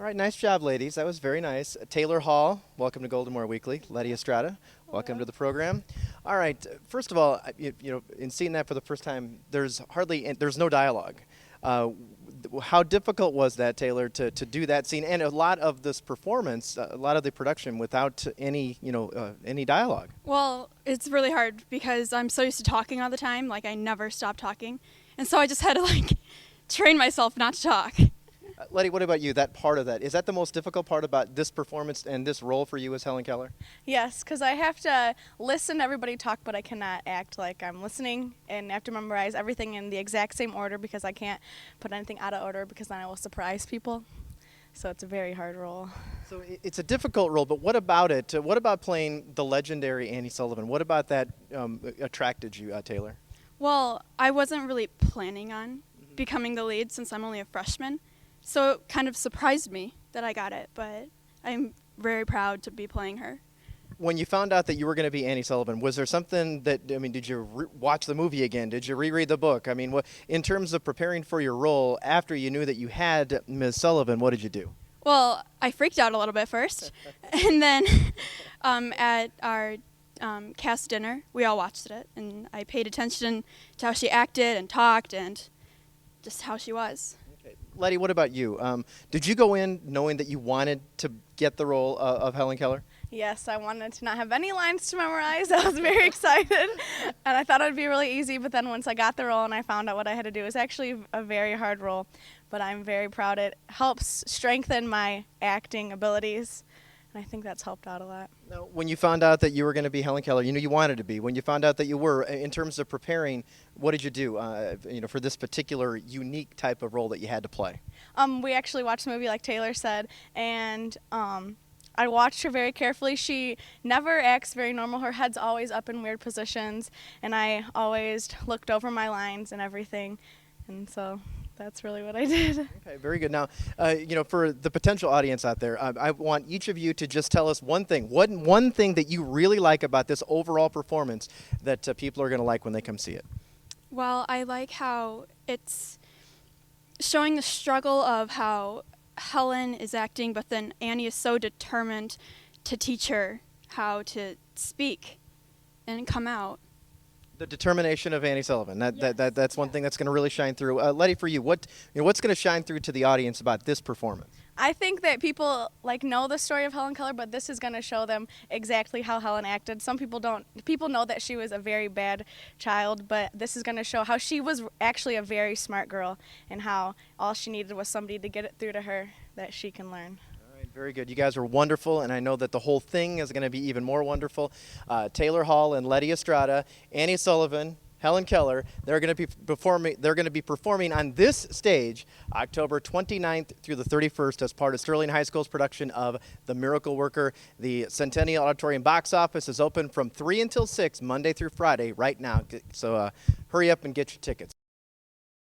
All right, nice job, ladies. That was very nice. Taylor Hall, welcome to Golden Moore Weekly. Letty Estrada, welcome to the program. All right, first of all, in seeing that for the first time, there's no dialogue. How difficult was that, Taylor, to do that scene and a lot of this performance, a lot of the production without any dialogue? Well, it's really hard because I'm so used to talking all the time. Like, I never stop talking. And so I just had to, train myself not to talk. Letty, what about you? That part of that, is that the most difficult part about this performance and this role for you as Helen Keller? Yes, because I have to listen to everybody talk, but I cannot act like I'm listening, and I have to memorize everything in the exact same order because I can't put anything out of order because then I will surprise people. So it's a very hard role. So it's a difficult role, but what about it? What about playing the legendary Annie Sullivan? What about that attracted you, Taylor? Well, I wasn't really planning on becoming the lead since I'm only a freshman. So it kind of surprised me that I got it, but I'm very proud to be playing her. When you found out that you were going to be Annie Sullivan, was there something that, did you watch the movie again? Did you reread the book? In terms of preparing for your role, after you knew that you had Ms. Sullivan, what did you do? Well, I freaked out a little bit first, and then at our cast dinner, we all watched it, and I paid attention to how she acted and talked and just how she was. Letty, what about you? Did you go in knowing that you wanted to get the role of Helen Keller? Yes, I wanted to not have any lines to memorize. I was very excited, and I thought it would be really easy, but then once I got the role and I found out what I had to do, it was actually a very hard role, but I'm very proud. It helps strengthen my acting abilities, and I think that's helped out a lot. Now, when you found out that you were going to be Helen Keller, you knew you wanted to be. When you found out that you were, in terms of preparing, what did you do? For this particular unique type of role that you had to play. We actually watched the movie, like Taylor said, and I watched her very carefully. She never acts very normal. Her head's always up in weird positions, and I always looked over my lines and everything, and so that's really what I did. Okay, very good. Now, for the potential audience out there, I want each of you to just tell us one thing. One thing that you really like about this overall performance that people are going to like when they come see it. Well, I like how it's showing the struggle of how Helen is acting, but then Annie is so determined to teach her how to speak and come out. The determination of Annie Sullivan. Yes. That's one thing that's going to really shine through. Letty, for you, what's going to shine through to the audience about this performance? I think that people know the story of Helen Keller, but this is going to show them exactly how Helen acted. Some people don't. People know that she was a very bad child, but this is going to show how she was actually a very smart girl and how all she needed was somebody to get it through to her that she can learn. All right, very good. You guys are wonderful, and I know that the whole thing is going to be even more wonderful. Taylor Hall and Letty Estrada, Annie Sullivan, Helen Keller, they're going to be performing on this stage October 29th through the 31st as part of Sterling High School's production of The Miracle Worker. The Centennial Auditorium box office is open from 3 until 6 Monday through Friday right now. So hurry up and get your tickets.